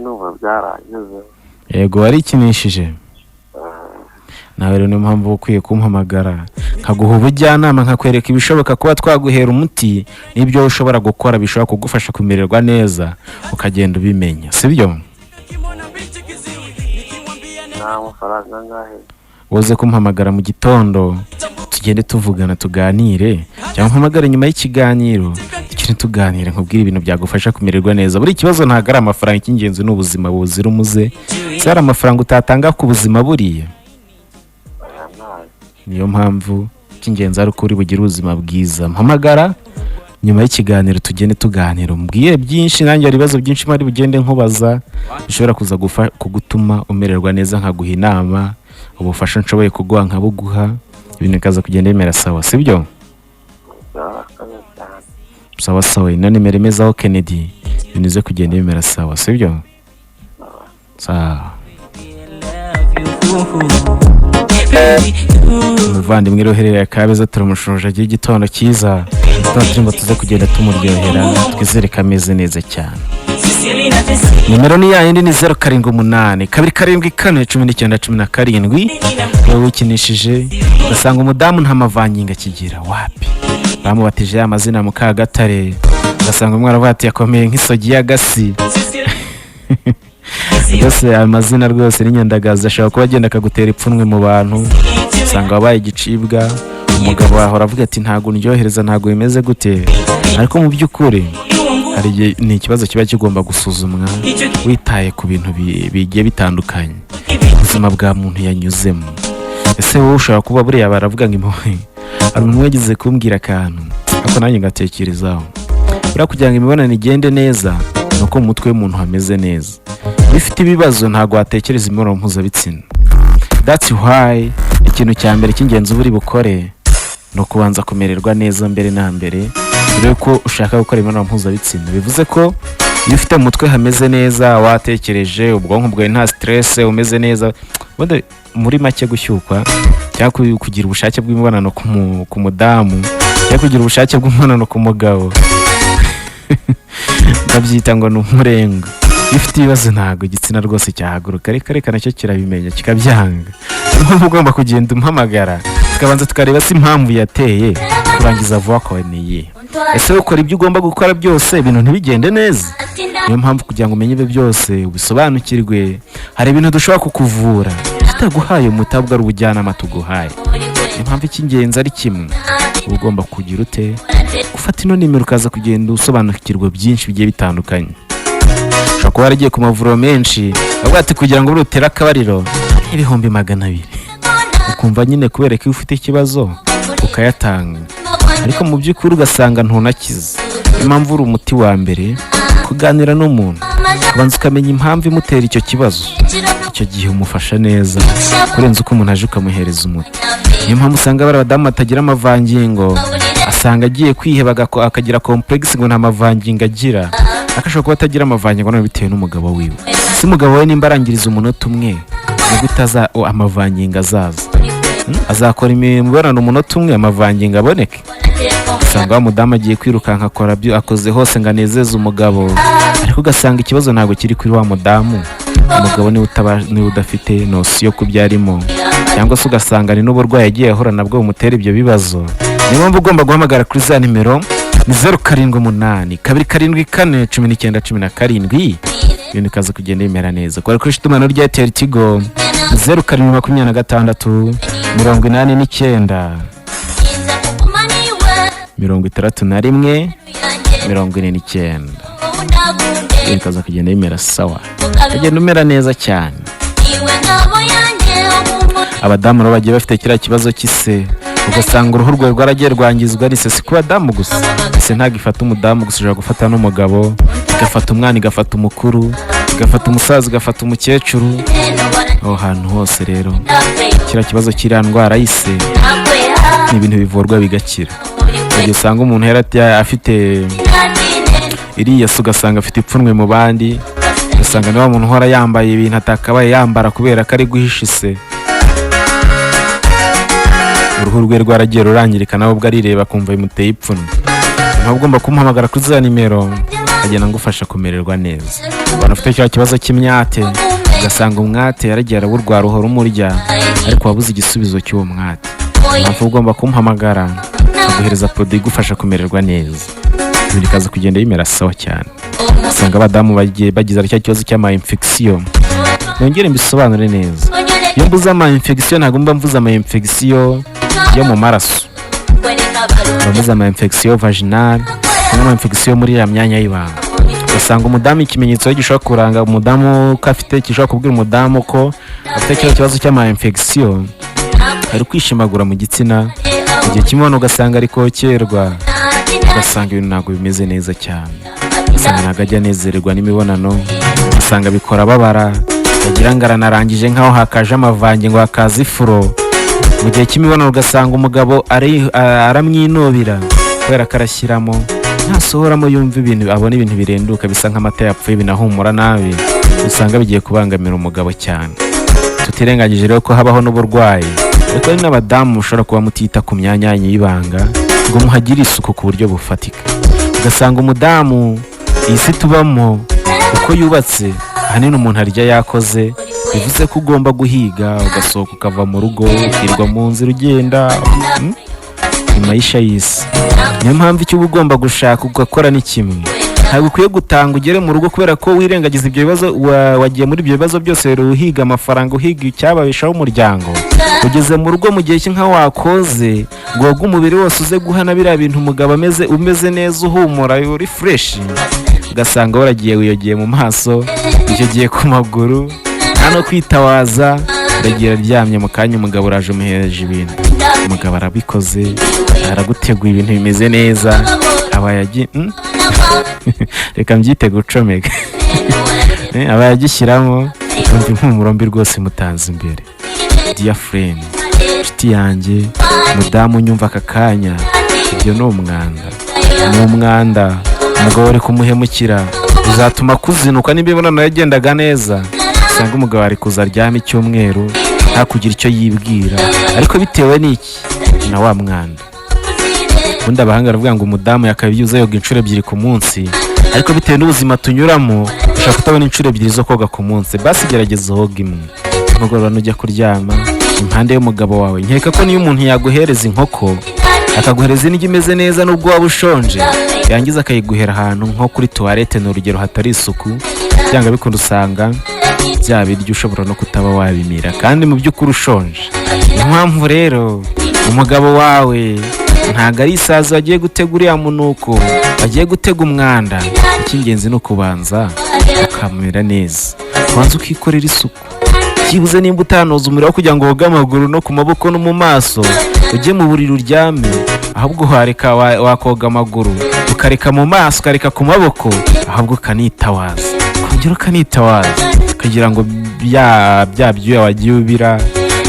numva byaranyuze. Yego warikinishije. Nawe rero niyo mpamvu ukwiye kumpamagara nkaguha ubujyanama nkakwereka ibishoboka kuba twaguhera umuti n'ibyo ushobora gukora bishobora kugufasha kumererwa neza ukagenda ubimenya, sibyo? Nta mafaranga ngahe? Woze kumpamagara mu gitondo tugende tuvugana tuganire, cyangwa mpamagara nyuma y'ikiganiro tugende tuganire nkubwire ibintu byagufasha kumererwa neza. Buri kibazo ntabwo ari amafaranga, icy'ingenzi ni ubuzima buzira umuze. Se hari amafaranga utatanga ku buzima buriya? Niyo mpamvu icy'ingenzi ari uko uri bugire ubuzima bwiza. Mpamagara nyuma y'ikiganiro tugende tuganira, mbwiye byinshi, nanjye hari ibibazo byinshi mari bugende nkubaza bishobora kuza kugutuma umererwa neza, nkaguha inama, ubufasha nshoboye kuguha nkabuguha, ibintu bikaza kugenda bimera sawa, sibyo? Sawa sawa, ino nimero imezaho Kennedy, ibintu bize kugenda bimera sawa, sibyo? Sawa. Umuvandimwe roherera Kabeza turamushonje agiye igitondo cyiza, turimo tuze kugenda tumuryohera, twizere kameze neza cyane. Nimero ni yayindi ni 078 274 wowe ukinishije ugasanga umudamu nta mavanginga akigira, wapi bamubatije amazina mu Kagatare, ugasanga umwana bati yakomeye nk'isogi y'agasi. Yose amazina rwose n'inyandagazi ashaka kuba agenda akagutera ipfunwe mu bantu, usanga wabaye igicibwa. Umugabo wahora avuga ati ntago ndyohereza, ntago bimeze gute, ariko mu by'ukuri hari ni ikibazo kiba kigomba gusuzumwa witaye ku bintu bigiye bitandukanye ubuzima bwa muntu yanyuzemo. Ese wowe ushobora kuba buriya baravuga ngo impuhwe, hari umuntu wagize kumbwira akantu ariko nanjye ngatekerezaho, buriya kugira ngo imibonano igende neza nuko mu mutwe w'umuntu hameze neza. Bifite ibibazo ntago watekereza imibonano mpuzabitsina. That's why ikintu cya mbere cy'ingenzi buri bukore no kubanza kumererwa neza mbere na mbere, dore ko ushaka gukora imibonano mpuzabitsina. Bivuze ko iyo ufite mu mutwe hameze neza, watekereje, ubwonko bwawe nta stress, umeze neza, muri make gushyukwa cyangwa kugira ubushake bw'imibonano ku mudamu cyangwa kugira ubushake bw'imibonano ku mugabo ndabyita ngo ni umurengo. Ifite ibibazo ntago igitsina rwose cyahaguruka, reka nacyo kirabimenya kikabyanga. Niyo ugomba kugenda umpamagara tukabanza tukareba si impamvu yateye kurangiza vuba kwawe niye. Ese ukora ibyo ugomba gukora byose ibintu ntibigende neza? Niyo mpamvu kugira ngo umenye ibyo byose ubisobanukirwe, hari ibintu dushobora kukuvura tutaguhaye umutabwa ari ubujyanama tuguhaye. Niyo mpamvu icy'ingenzi ari kimwe, ugomba kugira ute gufata ino nimero ukaza kugenda usobanukirwa byinshi bigiye bitandukanye. Ushobora kuba waragiye ku mavuriro menshi avuga ati kugira ngo urutere akabariro ibihumbi 200, ukumva nyine kubera ko ufite ikibazo ukayatanga, ariko mu by'ukuri ugasanga ntunakize. Niyo mpamvu uri umuti wa mbere kuganira n'umuntu, ubanza ukamenya impamvu imutera icyo kibazo, icyo gihe umufasha neza kurenza uko umuntu aje ukamuhereza umuti. Niyo mpamvu usanga bari abadamu batagira amavangingo, asanga agiye kwiheba akagira complex ngo nta mavangingo agira, akashobora kuba atagira amavangingo no bitewe n'umugabo wiwe. Si umugabo we nimba arangiriza umunota umwe no gutaza amavangingo azaza, azakora imibonano umunota umwe amavangingo aboneke. Usanga wa mudamu agiye kwirukanka akora byo akoze hose ngo anezeze umugabo, ariko ugasanga ikibazo ntabwo kiri kuri wa mudamu, umugabo niwe udafite nosiyo ku byarimo, cyangwa se ugasanga ni n'uburwayi yagiye ahura nabwo bumutera ibyo bibazo. Niyo mpamvu ugomba guhamagara kuri za nimero ni 078 274 ibintu kaza kugenda bimera neza. Kwa kuri itumanaho rya Airtel Tigo 0726 89 61 49, ibintu kaza kugenda bimera sawa, kugenda umera neza cyane. Abadamu rero bagiye bafite kiriya kibazo cy'ise, ugasanga uruhu rwawe rwaragiye rwangizwa n'ise. Si ku badamu gusa, ise ntabwo ifata umudamu gusa, ushobora gufata n'umugabo, igafata umwana, igafata umukuru, igafata umusaza, igafata umukecuru, aho hantu hose. Rero kiriya kibazo kiriya ndwara y'ise ni ibintu bivurwa bigakira. Igihe usanga umuntu afite iriya se, ugasanga afite ipfunwe mu bandi, ugasanga niba umuntu uhora yambaye ibintu atakabaye yambara kubera ko ari guhisha ise, uruhu rwe rwaragiye rurangirika, nawe ubwo arireba akumva bimuteye ipfunwe. Ntabwo ugomba kumuhamagara kuri za nimero agenda ngufasha kumererwa neza. Abantu bafite cya kibazo cy'imyate ugasanga umwate yaragiye araburwara uhora umurya ariko wabuze igisubizo cy'uwo mwate, mpamvu ugomba kumpamagara aguhereza produit igufasha kumererwa neza, ibintu bikaza kugenda bimera sawa cyane. Usanga abadamu bagize cya kibazo cy'ama infection. Nongere mbisobanure neza, iyo mvuze ama infection ntabwo mba mvuze ama infection yo mu maraso, mvuze ama infection vaginal n'ama infection muri ya myanya y'ibanga. Usanga umudamu ikimenyetso gishobora kuranga umudamu ko afite, gishobora kubwira umudamu ko afite cyo kibazo cy'ama infection, ari kwishimagura mu gitsina mu gihe kimwe, ugasanga ari kokerwa, ugasanga ibintu ntabwo bimeze neza cyane, usanga ntabwo ajya anezererwa n'imibonano, usanga bikora babara, yagira ngo aranarangije nk'aho hakaje amavange ngo hakaza ifuro. Mu gihe cy'imibonano ugasanga umugabo aramwinubira kubera karashyiramo, ntasohoramo yumva ibintu, abona ibintu birenduka bisa nk'amata yapfuye binahumura nabi, usanga bigiye kubangamira umugabo cyane. Tutirengagije rero ko habaho n'uburwayi, ariko hari n'abadamu mushobora kuba mutita ku myanya yanyu y'ibanga ngo muhagire isuku ku buryo bufatika. Ugasanga umudamu isi tubamo uko yubatse, ahanini umuntu arya yakoze, bivuze ko ugomba guhiga ugasohoka ukava mu rugo ukirwa mu nzira ugenda imayisha y'isi. Niyo mpamvu icyo uba ugomba gushaka ugakora ni kimwe, ntabwo ukwiye gutanga ugere mu rugo kubera ko wirengagiza ibyo bibazo, wagiye muri ibyo bibazo byose rero uhiga amafaranga, uhiga icyababeshaho umuryango, ugeze mu rugo mu gihe cy'inka wakoze ngo woge umubiri wose uze guhana biriya bintu umugabo umeze neza uhumura uri fresh, ugasanga waragiye wiyogeye mu maso, icyo giye ku maguru, nta no kwitawaza, uragiye aryamye mu kanya umugabo uraje umuhereje ibintu, umugabo arabikoze, araguteguye ibintu bimeze neza, abaye reka mbyite gucomeka abaye agishyiramo, ukumva impumuro mbi rwose mutanze imbere. Dear friend, inshuti yanjye, mudamu unyumva aka kanya, ibyo ni umwanda, umugabo uri kumuhemukira uzatuma kuzinuka n'imibonano yagendaga neza, usanga umugabo ari kuza aryama icyumweru nta kugira icyo yibwira, ariko bitewe n'iki? Na wa mwanda. Ubundi abahanga baravuga ngo umudamu yakabyuza yoga inshuro 2 ku munsi, ariko bitewe n'ubuzima tunyuramo ushaka kutabona inshuro 2 zo koga ku munsi, basi gerageza hoga imwe. Umugoroba nujya kuryama impande y'umugabo wawe, nkeka ko niyo umuntu yaguhereza inkoko akaguhereza indyo imeze neza nubwo waba ushonje, yangiza akayiguhera ahantu nko kuri toilette ni urugero hatari isuku, byanga bikunda usanga bya biryo ushobora no kutaba wabimira kandi mu by'ukuri ushonje. Niyo mpamvu rero umugabo wawe ntago ari isazi agiye gutega uriya munuko, agiye gutega umwanda. Icy'ingenzi ni ukubanza ukamera neza, ubanza ukikorera isuku, kibuze nimba utanoza umuriro kugira ngo woge amaguru no ku maboko no mu maso ujye mu buriri uryame, ahubwo wareka wakoga amaguru ukareka mu maso ukareka ku maboko, ahubwo ukanitawaza, kongera ukanitawaza kugira ngo bya byuya wagiye ubira,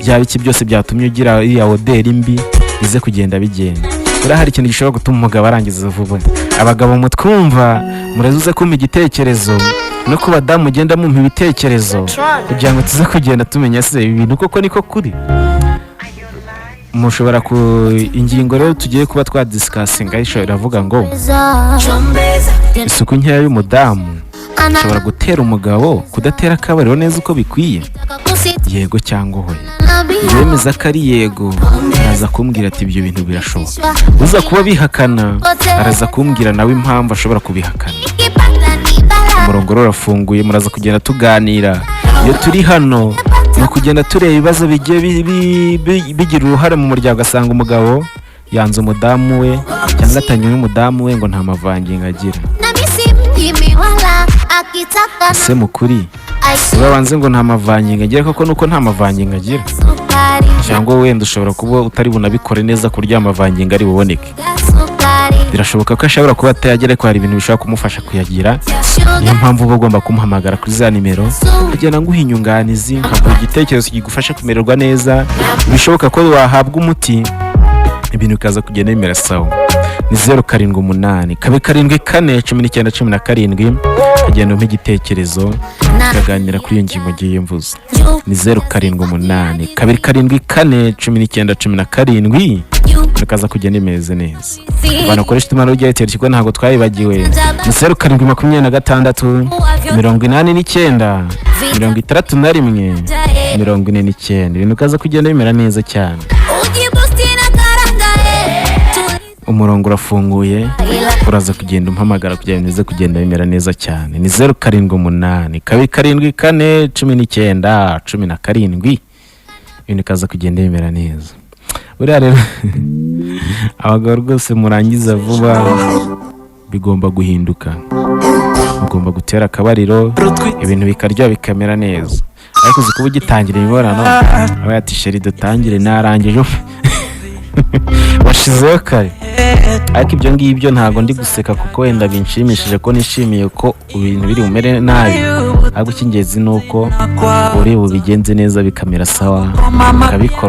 bya biki byose byatumye ugira iya oderi mbi bize kugenda bigenda. Hari ikintu gishobora gutuma umugabo arangiza vuba. Abagabo mutwumva murazuze kumpa igitekerezo no ku badamu mugenda mumpa ibitekerezo kugira ngo tuze kugenda tumenya se ibintu koko niko kuri. Mushobora ku ingingo rero tugiye kuba twadiscussing iravuga ngo isuku nkeya y'umudamu ishobora gutera umugabo kudatera akabariro neza uko bikwiye. Yego cyangwa hoya? Yemeza ko ari yego, araza kumbwira ati ibyo bintu birashoboka. Uza kuba bihakana araza kumbwira nawe impamvu ashobora kubihakana. Umurongo urafunguye, muraza kugenda tuganira. Iyo turi hano no kugenda tureba ibibazo bigiye bigira uruhare mu muryango, asanga umugabo yanze umudamu we cyangwa atanyuye umudamu we ngo nta mavangingo agira. Ese mukuri urabanze ngo nta mavangingo agira koko nuko nta mavangingo agira, cyangwa wenda ushobora kuba utari bunabikore neza kurya amavangingo ari buboneke. Birashoboka ko ashobora kuba atayagera, ko hari ibintu bishobora kumufasha kuyagira. Niyo mpamvu uba ugomba kumuhamagara kuri za nimero kugira ngo uhinyunganizi nkakugira igitekerezo kigufasha kumererwa neza. Bishoboka ko wahabwa umuti ibintu bikaza kugenda bimera sawa. Ni 078 7 4 19 17 kugenda umpa igitekerezo tukaganira kuri iyo ngingo ngiye mvuze. Ni 078 7 4 19 17 bikaza kugenda imeze neza. Abantu koresha itumanaho rya Airtel kigo ntabwo twayibagiwe. Ni 0726 89 61 49. Ibintu kaza kugenda bimera neza cyane. Umurongo urafunguye, uraza kugenda umpamagara kugira ngo nize kugenda bimera neza cyane. Ni 0788 274 19 17. Ibintu kaza kugenda bimera neza. Buriya rero abagabo rwose murangiza vuba, bigomba guhinduka. Mugomba gutera akabariro, ibintu bikaryoha bikamera neza. Ariko uzi kuba ugitangira imibonano, aba yati sheri dutangire narangije washizeho kare. Ariko ibyo ngibyo ntago ndi guseka kuko wenda binshimishije ko nishimiye ko ibintu biri bumere nabi. Ahubwo icy'ingenzi ni uko uri bubigenze neza bikamera sawa,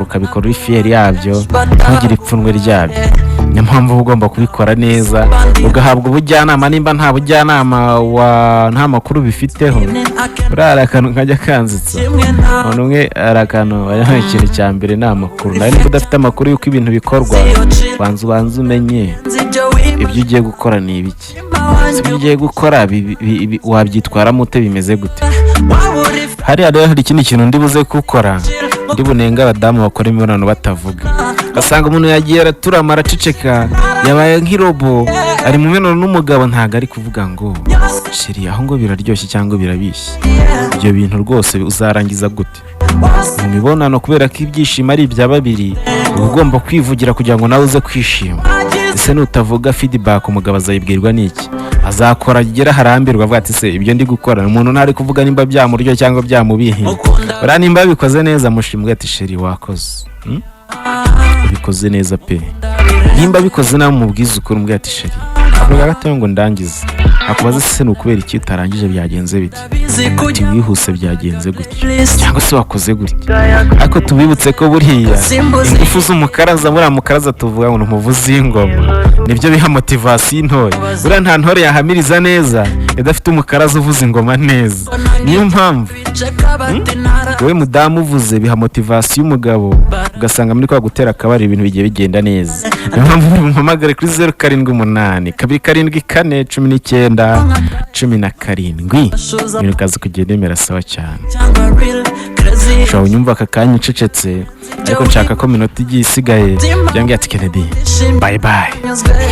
ukabikora ifiyeri yabyo, ntugire ipfunwe ryabyo. Niyo mpamvu ugomba kubikora neza, ugahabwa ubujyanama. Nimba nta bujyanama nta makuru bifiteho, uriya akantu nkajya kanzitsa. Umuntu umwe arakantu ayaho ikintu cya mbere ni amakuru. Nawe niba udafite amakuru y'uko ibintu bikorwa, ubanza umenye ibyo ugiye gukora ni ibiki. Ibyo ugiye gukora wabyitwaramo ute, bimeze gute. Hariya rero hari ikindi kintu ndi buze gukora, ndi bunenga abadamu bakora imibonano batavuga. Asanga umuntu yagiye araturama araceceka, yabaye nk'irobo, ari mu mibonano n'umugabo ntago ari kuvuga ngo sheri aho ngo biraryoshye cyangwa birabishye. Ibyo bintu rwose uzarangiza gute mu mibonano? Kubera ko ibyishimo ari ibya babiri, uba ugomba kwivugira kugira ngo nawe uze kwishima. Ese nutavuga feedback umugabo azayibwirwa n'iki? Azakora agera harambirwa avuga ati se ibyo ndi gukora umuntu ntari kuvuga nimba byamuryo cyangwa byamubihi. Bara nimba bikoze neza mushimwe ati sheri wakoze. Bikoze neza pe. Nimba bikoze nawe mubwiza ukuri mbwa ati sheri avuga gato ngo ndangize. Akubaza se n'ukubera iki utarangije byagenze bite? Ati wihuse byagenze gutya cyangwa se wakoze gutya. Ariko tubibutse ko buriya ingufu z'umukaraza, buriya mukaraza tuvuga ngo umuvuzi w'ingoma, nibyo biha motivasiyo intore. Buriya nta ntore yahamiriza neza idafite umukaraza uvuza ingoma neza. Niyo mpamvu wowe mudamu uvuze biha motivasiyo umugabo, ugasanga muri kwa gutera akabari ibintu bigiye bigenda neza. Niyo mpamvu muhamagare kuri 0788 274 19 17. Ibintu kaza kugenda bimera sawa cyane. Ushobora unyumva aka kanya ucecetse, ariko nshaka ko minota igiye isigaye byangwa ati Kennedy bye bye.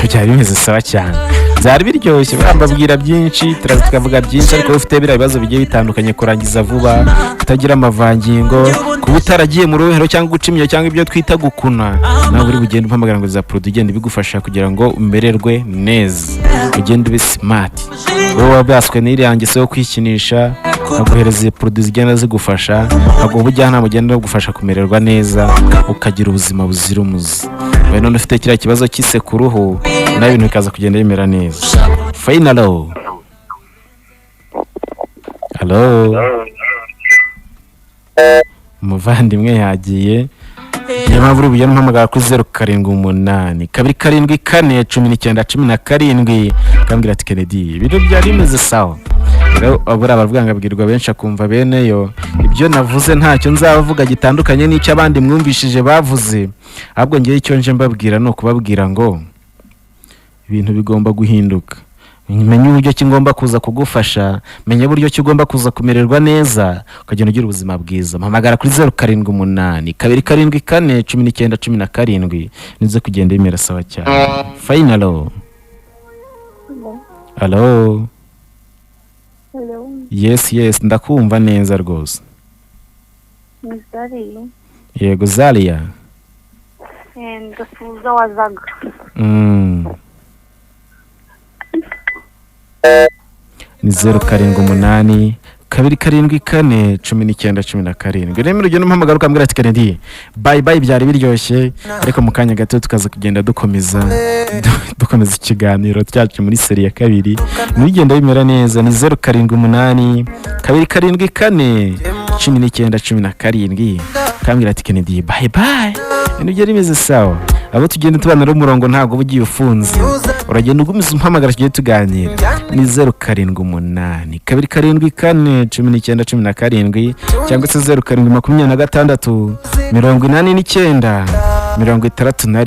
Byari bimeze sawa cyane, byari biryoshye, bambabwira byinshi, turaza tukavuga byinshi. Ariko ufite biriya bibazo bigiye bitandukanye, kurangiza vuba, kutagira amavangingo, kuba utaragiye mu ruhero cyangwa gucimya cyangwa ibyo twita gukuna, nawe uri bugende umpamagara ngo za produit igenda bigufasha kugira ngo umererwe neza, ugende ube smart. Wowe wabaswe n'iriyange yo kwikinisha, aguhereza produit zigenda zigufasha, aguha ubujyanama bugenda bugufasha kumererwa neza, ukagira ubuzima buzira umuze. Wewe none ufite kiriya kibazo cy'ise ku ruhu, nawe ibintu bikaza kugenda bimera neza. Finalo. Hello. Umuvandimwe yagiye. Niyo mpamvu uri bugende umpamagara kuri 0788 274 19 17. Kambwira ati Kennedy ibintu byari bimeze sawa. Rero abura abavuganga bwirwa benshi akumva bene yo ibyo navuze ntacyo nzavuga gitandukanye n'icyo abandi mwumvishije bavuze. Ahubwo ngiye icyo nje mbabwira no kubabwira ngo ibintu bigomba guhinduka. Menye uburyo kigomba kuza kugufasha, menye uburyo kigomba kuza kumererwa neza, ukagenda ugira ubuzima bwiza. Mpamagara kuri 0788 274 19 17. Nize kugenda bimera sawa cyane. Finalo. Hello. Hello. Yes, ndakumva neza rwose. Mzali. Yego Zalia. Ndafuza wazaga. Ni 0788 274 19 17. Rero urugendo mpamagara ukambwira ati Kennedy bye bye, byari biryoshye. Ariko mu kanya gato tukaza kugenda dukomeza ikiganiro cyacu muri seri ya kabiri. Nigenda bimera neza. Ni 0788 274 19 17. Kambwira ati Kennedy bye bye, ibintu byari bimeze sawa. Abo tugenda tubana rero umurongo ntago bugiye ufunze, uragenda ugumiza umpamagara tugiye tuganira. Ni 0788 274 19 17 cyangwa se 0726 89 60.